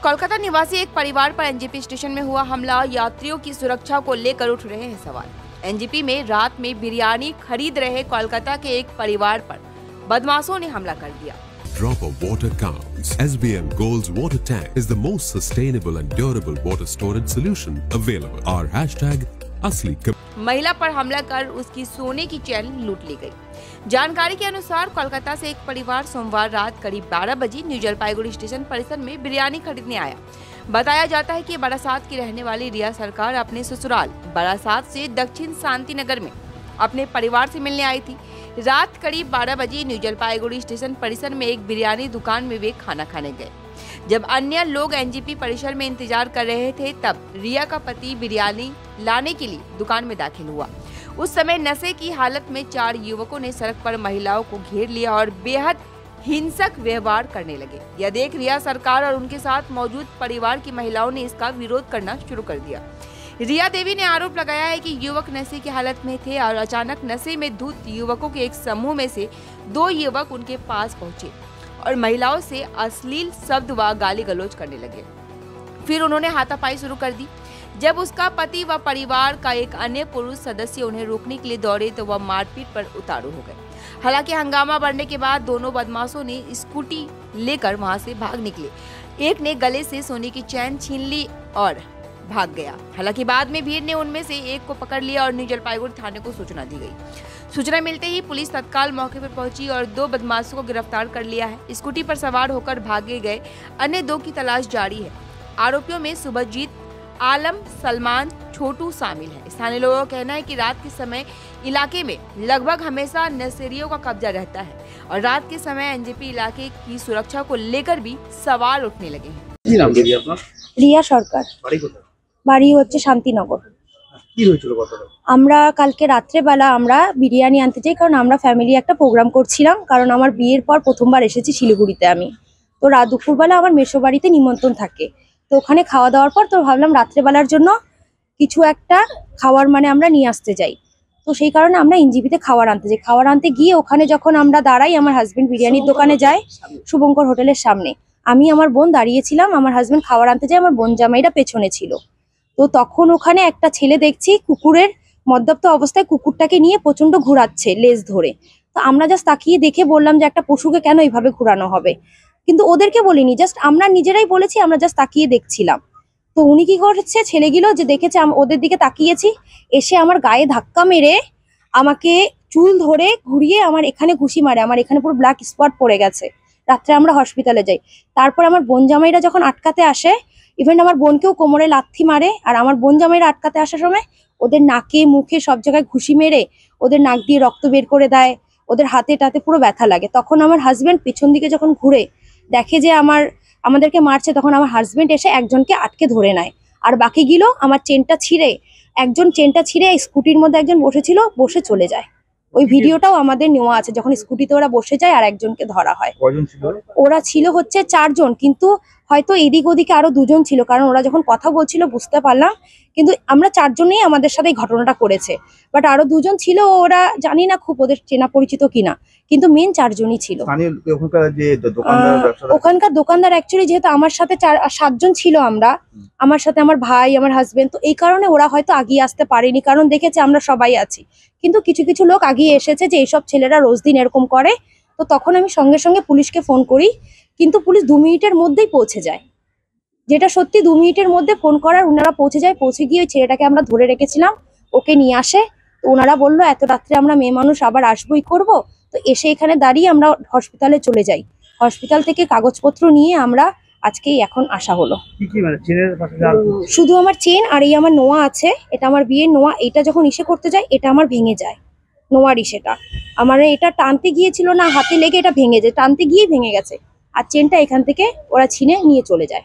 कोलकाता निवासी एक परिवार पर एनजेपी स्टेशन में हुआ हमला। यात्रियों की सुरक्षा को लेकर उठ रहे हैं सवाल। एनजेपी में रात में बिरयानी खरीद रहे कोलकाता के एक परिवार पर बदमाशों ने हमला कर दिया। Drop of water counts. SBM Gold's water tank is the most sustainable and durable water storage solution available. Our hashtag असली। महिला पर हमला कर उसकी सोने की चेन लूट ली गई। जानकारी के अनुसार कोलकाता से एक परिवार सोमवार रात करीब 12 बजे न्यू जलपाईगुड़ी स्टेशन परिसर में बिरयानी खरीदने आया। बताया जाता है कि बारासात की रहने वाली रिया सरकार अपने ससुराल बारासात से दक्षिण शांति नगर में अपने परिवार से मिलने आई थी। रात करीब 12 बजे न्यू जलपाईगुड़ी स्टेशन परिसर में एक बिरयानी दुकान में वे खाना खाने गए। जब अन्य लोग एनजेपी परिसर में इंतजार कर रहे थे, तब रिया का पति बिरयानी लाने के लिए दुकान में दाखिल हुआ। उस समय नशे की हालत में 4 युवकों ने सड़क पर महिलाओं को घेर लिया और बेहद हिंसक व्यवहार करने लगे। यह देख रिया सरकार और उनके साथ मौजूद परिवार की महिलाओं ने इसका विरोध करना शुरू कर दिया। रिया देवी ने आरोप लगाया है कि युवक नशे की हालत में थे और अचानक नशे में धुत युवकों के एक समूह में से 2 युवक उनके पास पहुंचे और महिलाओं से अश्लील शब्द व गाली गलौज करने लगे। फिर उन्होंने हाथापाई शुरू कर दी। जब उसका पति व परिवार का एक अन्य पुरुष सदस्य उन्हें रोकने के लिए दौड़े तो वह मारपीट पर उतारू हो गए। हालांकि हंगामा बढ़ने के बाद दोनों बदमाशों ने स्कूटी लेकर वहां से भाग निकले। एक ने गले से सोने की चैन छीन ली और भाग गया। हालांकि बाद में भीड़ ने उनमें से एक को पकड़ लिया और न्यू जलपाईगुड़ी थाने को सूचना दी गई। सूचना मिलते ही पुलिस तत्काल मौके पर पहुंची और 2 बदमाशों को गिरफ्तार कर लिया है। स्कूटी पर सवार होकर भागे गए अन्य 2 की तलाश जारी है। आरोपियों में सुभजीत, आलम, सलमान, छोटू शामिल है। स्थानीय लोगों का कहना है कि रात के समय इलाके में लगभग हमेशा नशेड़ियों का कब्जा रहता है और रात के समय एनजेपी इलाके की सुरक्षा को लेकर भी सवाल उठने लगे हैं। रिया सरकार বাড়ি হচ্ছে শান্তিনগর। কি হয়েছিল কথাটা? আমরা কালকে রাত্রেবেলা আমরা বিরিয়ানি আনতে যাই, কারণ আমরা ফ্যামিলি একটা প্রোগ্রাম করছিলাম। কারণ আমার বিয়ের পর প্রথমবার এসেছি শিলিগুড়িতে আমি। তো রাত দুপুরবেলা আমার মেসো বাড়িতে নিমন্ত্রণ থাকে, তো ওখানে খাওয়া দাওয়ার পর তো ভাবলাম রাত্রেবেলার জন্য কিছু একটা খাবার মানে আমরা নিয়ে আসতে যাই। তো সেই কারণে আমরা এনজিপিতে খাবার আনতে যাই। খাবার আনতে গিয়ে ওখানে যখন আমরা দাঁড়াই, আমার হাজবেন্ড বিরিয়ানির দোকানে যায় শুভঙ্কর হোটেলের সামনে। আমি আমার বোন দাঁড়িয়েছিলাম, আমার হাজবেন্ড খাবার আনতে যায়, আমার বোন জামাইরা পেছনে ছিল। তো তখন ওখানে একটা ছেলে দেখছি কুকুরের মদ্যপ্ত অবস্থায় কুকুরটাকে নিয়ে প্রচন্ড ঘোরাচ্ছে লেজ ধরে। তো আমরা জাস্ট তাকিয়ে দেখে বললাম যে একটা পশুকে কেন এইভাবে ঘোরানো হবে, কিন্তু ওদেরকে বলিনি, জাস্ট আমরা নিজেরাই বলেছি, আমরা জাস্ট তাকিয়ে দেখছিলাম। তো উনি কি করেছে, ছেলেগুলো যে দেখেছে ওদের দিকে তাকিয়েছি, এসে আমার গায়ে ধাক্কা মেরে আমাকে চুল ধরে ঘুরিয়ে আমার এখানে ঘুষি মারে। আমার এখানে পুরো ব্ল্যাক স্পট পড়ে গেছে। রাত্রে আমরা হসপিটালে যাই। তারপর আমার বোন জামাইরা যখন আটকাতে আসে, ইভেন আমার বোনকেও কোমরে লাথি মারে। আর আমার বোন জামাইরা আটকাতে আসার সময় ওদের নাকে মুখে সব জায়গায় ঘুষি মেরে ওদের নাক দিয়ে রক্ত বের করে দেয়, ওদের হাতে টাতে পুরো ব্যথা লাগে। তখন আমার হাজবেন্ড পেছন দিকে যখন ঘুরে দেখে যে আমাদেরকে মারছে, তখন আমার হাজবেন্ড এসে একজনকে আটকে ধরে নেয়। আর বাকিগুলো আমার চেনটা ছিঁড়ে, একজন চেনটা ছিঁড়ে স্কুটির মধ্যে একজন বসেছিল, বসে চলে যায়। ওই ভিডিওটাও আমাদের নেওয়া আছে, যখন স্কুটিতে ওরা বসে যায় আর একজনকে ধরা হয়। ওরা ছিল হচ্ছে 4 জন, কিন্তু হয়তো এদিক ওদিকে আরো 2 জন ছিল, কারণ ওরা যখন কথা বলছিল বুঝতে পারলাম। কিন্তু আমরা 4 জনেই আমাদের সাথে এই ঘটনাটা করেছে, বাট আরো 2 জন ছিল, ওরা জানি না খুব ওদের চেনা পরিচিত কিনা, কিন্তু মেন 4 জনই ছিল। ওখানকার দোকানদার অ্যাকচুয়ালি যেহেতু আমার সাথে 7 জন ছিল, আমার সাথে আমার ভাই, আমার হাজবেন্ড, তো এই কারণে ওরা হয়তো আগিয়ে আসতে পারেনি, কারণ দেখেছে আমরা সবাই আছি। কিন্তু কিছু কিছু লোক আগিয়ে এসেছে যে এইসব ছেলেরা রোজ দিন এরকম করে। তো তখন আমি সঙ্গে সঙ্গে পুলিশকে ফোন করি, কিন্তু পুলিশ 2 মিনিটের মধ্যেই পৌঁছে যায়, যেটা সত্যি 2 মিনিটের মধ্যে ফোন করার ওনারা পৌঁছে যায়। পৌঁছে গিয়ে ওই ছেলেটাকে আমরা ধরে রেখেছিলাম, ওকে নিয়ে আসে। তো ওনারা বললো এত রাত্রে আমরা মেয়ে মানুষ আবার আসবোই করবো। তো এসে এখানে দাঁড়িয়ে আমরা হসপিটালে চলে যাই। হসপিটাল থেকে কাগজপত্র নিয়ে আমরা আজকেই এখন আসা হলো। শুধু আমার চেন আর এই আমার নোয়া আছে, এটা আমার বিয়ের নোয়া। এটা যখন ইসে করতে যায় এটা আমার ভেঙে যায়, নোয়ার ইসেটা আমার এটা টানতে গিয়েছিল না, হাতে লেগে এটা ভেঙে যায়, টানতে গিয়ে ভেঙে গেছে। আর চেনটা এখান থেকে ওরা ছিনে নিয়ে চলে যায়।